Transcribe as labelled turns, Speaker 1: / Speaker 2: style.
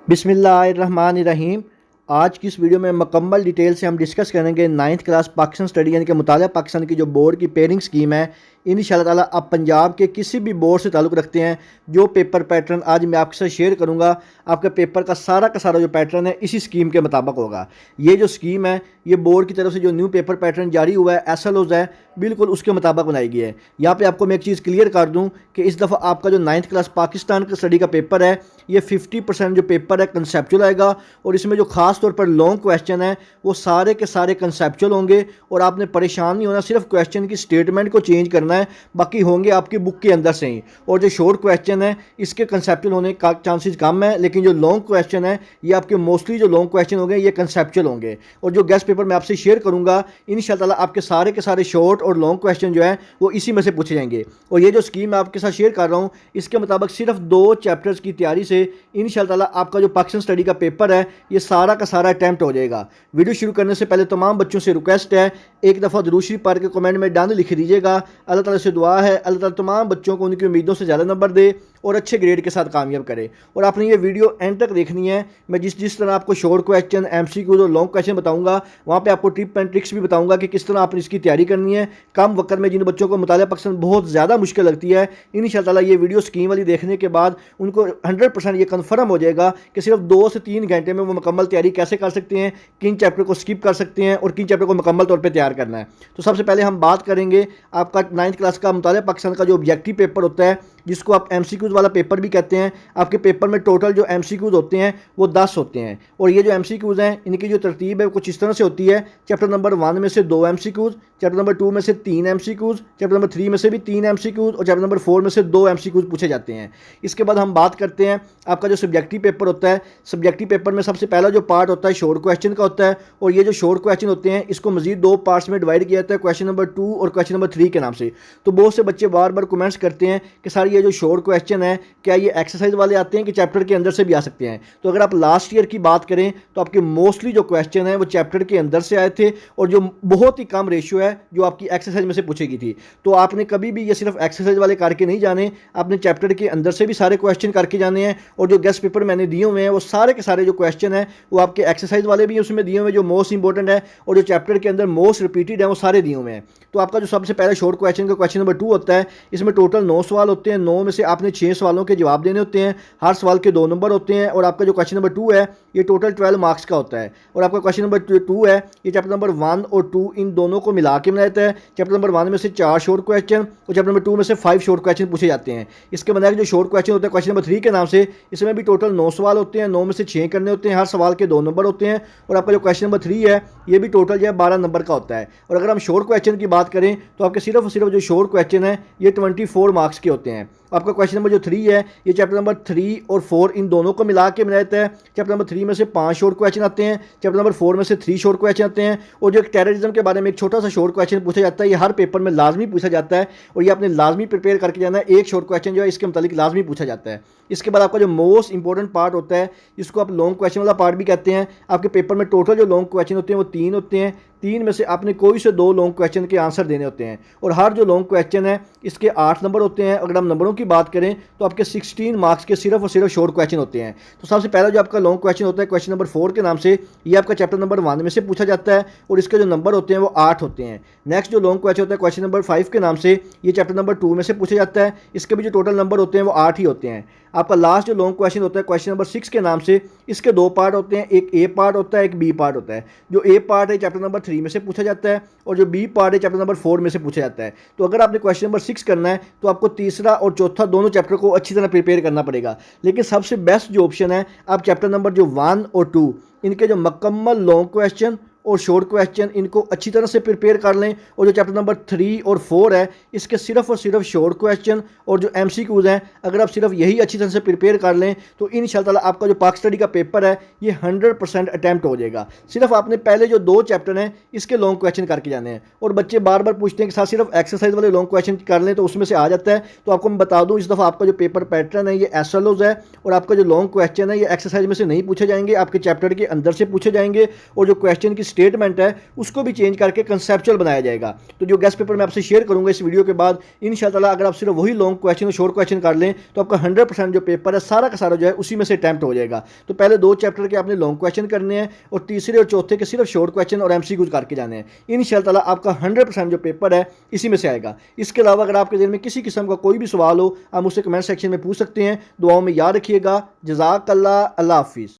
Speaker 1: बिस्मिल्लाहिर्रहमानिर्रहीम। आज की इस वीडियो में मुकम्मल डिटेल से हम डिस्कस करेंगे 9th क्लास पाकिस्तान स्टडी यानी कि मुतालिया पाकिस्तान की जो बोर्ड की पेयरिंग स्कीम है। इंशाअल्लाह ताला आप पंजाब के किसी भी बोर्ड से ताल्लुक़ रखते हैं, जो पेपर पैटर्न आज मैं आपके साथ शेयर करूंगा, आपके पेपर का सारा जो पैटर्न है इसी स्कीम के मुताबिक होगा। ये जो स्कीम है ये बोर्ड की तरफ से जो न्यू पेपर पैटर्न जारी हुआ है SLOs है, बिल्कुल उसके मुताबिक बनाई गई है। यहाँ पे आपको मैं एक चीज़ क्लियर कर दूँ कि इस दफ़ा आपका जो 9th क्लास पाकिस्तान का स्टडी का पेपर है ये 50% जो पेपर है कंसेप्चुअल आएगा, और इसमें जो खास तौर पर लॉन्ग क्वेश्चन है वो सारे के सारे कंसेप्चुअल होंगे। और आपने परेशान नहीं होना, सिर्फ क्वेश्चन की स्टेटमेंट को चेंज करना है, बाकी होंगे आपकी बुक के अंदर से ही। और जो शॉर्ट क्वेश्चन है इसके कंसेप्चुअल होने का चांसेस कम है, लेकिन जो लॉन्ग क्वेश्चन है ये आपके मोस्टली जो लॉन्ग क्वेश्चन होंगे ये कंसेप्चुअल होंगे। और जो गेस्ट पेपर मैं आपसे शेयर करूंगा इंशाअल्लाह ताला आपके सारे के सारे शॉर्ट और लॉन्ग क्वेश्चन जो है वो इसी में से पूछे जाएंगे। और ये जो स्कीम मैं आपके साथ शेयर कर रहा हूँ इसके मुताबिक सिर्फ 2 चैप्टर्स की तैयारी से इंशाअल्लाह ताला आपका जो पाकिस्तान स्टडी का पेपर है ये सारा का सारा अटैम्प्ट हो जाएगा। वीडियो शुरू करने से पहले तमाम बच्चों से रिक्वेस्ट है, एक दफ़ा दुरूद शरीफ पढ़ के कमेंट में डन लिख दीजिएगा। अल्लाह ताला से दुआ है अल्लाह ताला तमाम बच्चों को उनकी उम्मीदों से ज़्यादा नंबर दे और अच्छे ग्रेड के साथ कामयाब करे। और आपने ये वीडियो एंड तक देखनी है। मैं जिस तरह आपको शॉर्ट क्वेश्चन, MCQ और लॉन्ग क्वेश्चन बताऊंगा, वहाँ पे आपको टिप एंड ट्रिक्स भी बताऊंगा कि किस तरह आपने इसकी तैयारी करनी है कम वक्त में। जिन बच्चों को मुतालिया पाकिस्तान बहुत ज़्यादा मुश्किल लगती है, इंशाअल्लाह ताला ये वीडियो स्कीम वाली देखने के बाद उनको 100% ये कन्फर्म हो जाएगा कि सिर्फ 2 से 3 घंटे में वो मुकम्मल तैयारी कैसे कर सकते हैं, किन चैप्टर को स्किप कर सकते हैं और किन चैप्टर को मुकम्मल तौर पर तैयार करना है। तो सबसे पहले हम बात करेंगे आपका 9th क्लास का मुतालिया पाकिस्तान का जो ऑब्जेक्टिव पेपर होता है, जिसको आप MCQs वाला पेपर भी कहते हैं। आपके पेपर में टोटल जो MCQs होते हैं वो 10 होते हैं। और ये जो MCQs हैं इनकी जो तरतीब है वो कुछ इस तरह से होती है। चैप्टर नंबर 1 में से 2 MCQs, चैप्टर नंबर 2 में से 3 MCQs, चैप्टर नंबर 3 में से भी 3 MCQs और चैप्टर नंबर 4 में से 2 MCQs पूछे जाते हैं। इसके बाद हम बात करते हैं आपका जो सब्जेक्टिव पेपर होता है। सब्जेक्टिव पेपर में सबसे पहला जो पार्ट होता है शॉर्ट क्वेश्चन का होता है। और ये जो शॉर्ट क्वेश्चन होते हैं इसको मजीद 2 पार्ट्स में डिवाइड किया जाता है, क्वेश्चन नंबर 2 और क्वेश्चन नंबर 3 के नाम से। तो बहुत से बच्चे बार बार कमेंट्स करते हैं कि सर ये जो शॉर्ट क्वेश्चन है क्या ये एक्सरसाइज वाले आते हैं कि चैप्टर के अंदर से भी आ सकते हैं। तो अगर आप लास्ट ईयर की बात करें तो आपके मोस्टली जो क्वेश्चन है वो चैप्टर के अंदर से आए थे, और जो बहुत ही कम रेशियो है जो आपकी एक्सरसाइज में से पूछेगी थी। तो आपने कभी भी ये सिर्फ एक्सरसाइज वाले करके नहीं जाने, आपने चैप्टर के अंदर से भी सारे क्वेश्चन करके जाने हैं। और जो गेस्ट पेपर मैंने दिए हुए हैं वो सारे के सारे जो क्वेश्चन है वो आपके एक्सरसाइज वाले भी उसमें दिए हुए जो मोस्ट इंपॉर्टेंट है, और जो चैप्टर के अंदर मोस्ट रिपीटेड है वो सारे दिए हुए हैं। तो आपका जो सबसे पहला शॉर्ट क्वेश्चन का क्वेश्चन नंबर 2 होता है, इसमें टोटल 9 सवाल होते हैं। 9 में से आपने 6 सवालों के जवाब देने होते हैं, हर सवाल के 2 नंबर होते हैं। और आपका जो क्वेश्चन नंबर 2 है ये टोटल 12 मार्क्स का होता है। और आपका क्वेश्चन नंबर 2 है ये चैप्टर नंबर 1 और 2 इन दोनों को मिला के बनाया जाता है। चैप्टर नंबर 1 में से 4 शॉर्ट क्वेश्चन और चैप्टर नंबर 2 में से 5 शॉर्ट क्वेश्चन पूछे जाते हैं। इसके बाद जो शॉर्ट क्वेश्चन होता है क्वेश्चन नंबर 3 के नाम से, इसमें भी टोटल 9 सवाल होते हैं। 9 में से 6 करने होते हैं, हर सवाल के 2 नंबर होते हैं। और आपका जो क्वेश्चन नंबर 3 है ये भी टोटल जो है 12 नंबर का होता है। और अगर हम शॉर्ट क्वेश्चन की बात करें तो आपके सिर्फ और सिर्फ जो शॉर्ट क्वेश्चन है ये 24 मार्क्स के होते हैं। आपका क्वेश्चन नंबर जो 3 है ये चैप्टर नंबर 3 और 4 इन दोनों को मिला के बनाया जाता है। चैप्टर नंबर 3 में से 5 शॉर्ट क्वेश्चन आते हैं, चैप्टर नंबर 4 में से 3 शॉर्ट क्वेश्चन आते हैं। और जो टेररिज्म के बारे में एक छोटा सा शॉर्ट क्वेश्चन पूछा जाता है, ये हर पेपर में लाजमी पूछा जाता है और ये आपने लाजमी प्रिपेयर करके जाना है। एक शॉर्ट क्वेश्चन जो है इसके मुतालिक लाजमी पूछा जाता है। इसके बाद आपका जो मोस्ट इंपॉर्टेंट पार्ट होता है इसको आप लॉन्ग क्वेश्चन वाला पार्ट भी कहते हैं। आपके पेपर में टोटल जो लॉन्ग क्वेश्चन होते हैं वो 3 होते हैं। 3 में से आपने कोई से 2 लॉन्ग क्वेश्चन के आंसर देने होते हैं। और हर जो लॉन्ग क्वेश्चन है इसके 8 नंबर होते हैं। अगर हम नंबरों की बात करें तो आपके 16 मार्क्स के सिर्फ और सिर्फ शॉर्ट क्वेश्चन होते हैं। तो सबसे पहला जो आपका लॉन्ग क्वेश्चन होता है क्वेश्चन नंबर 4 के नाम से, ये आपका चैप्टर नंबर 1 में से पूछा जाता है और इसके जो नंबर होते हैं वो 8 होते हैं। नेक्स्ट जो लॉन्ग क्वेश्चन होता है क्वेश्चन नंबर 5 के नाम से, ये चैप्टर नंबर 2 में से पूछा जाता है। इसके भी जो टोटल नंबर होते हैं वो 8 ही होते हैं। आपका लास्ट जो लॉन्ग क्वेश्चन होता है क्वेश्चन नंबर 6 के नाम से, इसके 2 पार्ट होते हैं, एक ए पार्ट होता है, एक बी पार्ट होता है। जो ए पार्ट है चैप्टर नंबर 3 में से पूछा जाता है और जो बी पार्ट है चैप्टर नंबर 4 में से पूछा जाता है। तो अगर आपने क्वेश्चन नंबर 6 करना है तो आपको तीसरा और चौथा दोनों चैप्टर को अच्छी तरह प्रिपेयर करना पड़ेगा। लेकिन सबसे बेस्ट जो ऑप्शन है, आप चैप्टर नंबर जो 1 और 2 इनके जो मुकम्मल लॉन्ग क्वेश्चन और शॉर्ट क्वेश्चन इनको अच्छी तरह से प्रिपेयर कर लें। और जो चैप्टर नंबर 3 और 4 है इसके सिर्फ और सिर्फ शॉर्ट क्वेश्चन और जो MCQs हैं, अगर आप सिर्फ यही अच्छी तरह से प्रिपेयर कर लें तो इंशाअल्लाह ताला आपका जो पाक स्टडी का पेपर है ये 100% अटैम्प्ट हो जाएगा। सिर्फ आपने पहले जो 2 चैप्टर हैं इसके लॉन्ग क्वेश्चन करके जाने हैं। और बच्चे बार बार पूछते हैं कि साथ सिर्फ एक्सरसाइज वाले लॉन्ग क्वेश्चन कर लें तो उसमें से आ जाता है। तो आपको मैं बता दूँ इस दफ़ा आपका जो पेपर पैटर्न है ये SLOs है, और आपका जो लॉन्ग क्वेश्चन है ये एक्सरसाइज में से नहीं पूछे जाएंगे, आपके चैप्टर के अंदर से पूछे जाएंगे। और जो क्वेश्चन की स्टेटमेंट है उसको भी चेंज करके कंसेप्चुअल बनाया जाएगा। तो जो गेस्ट पेपर मैं आपसे शेयर करूंगा इस वीडियो के बाद, इंशाल्लाह अगर आप सिर्फ वही लॉन्ग क्वेश्चन और शॉर्ट क्वेश्चन कर लें तो आपका 100% जो पेपर है सारा का सारा जो है उसी में से अटैम्प्ट हो जाएगा। तो पहले 2 चैप्टर के आपने लॉन्ग क्वेश्चन करने हैं और तीसरे और चौथे के सिर्फ शॉर्ट क्वेश्चन और एमसीक्यूज करके जाने हैं। इंशाल्लाह आपका 100% जो पेपर है इसी में से आएगा। इसके अलावा अगर आपके दिल में किसी किस्म का कोई भी सवाल हो आप मुझसे कमेंट सेक्शन में पूछ सकते हैं। दुआओं में याद रखिएगा। जज़ाकल्लाह। अल्लाह हाफिज़।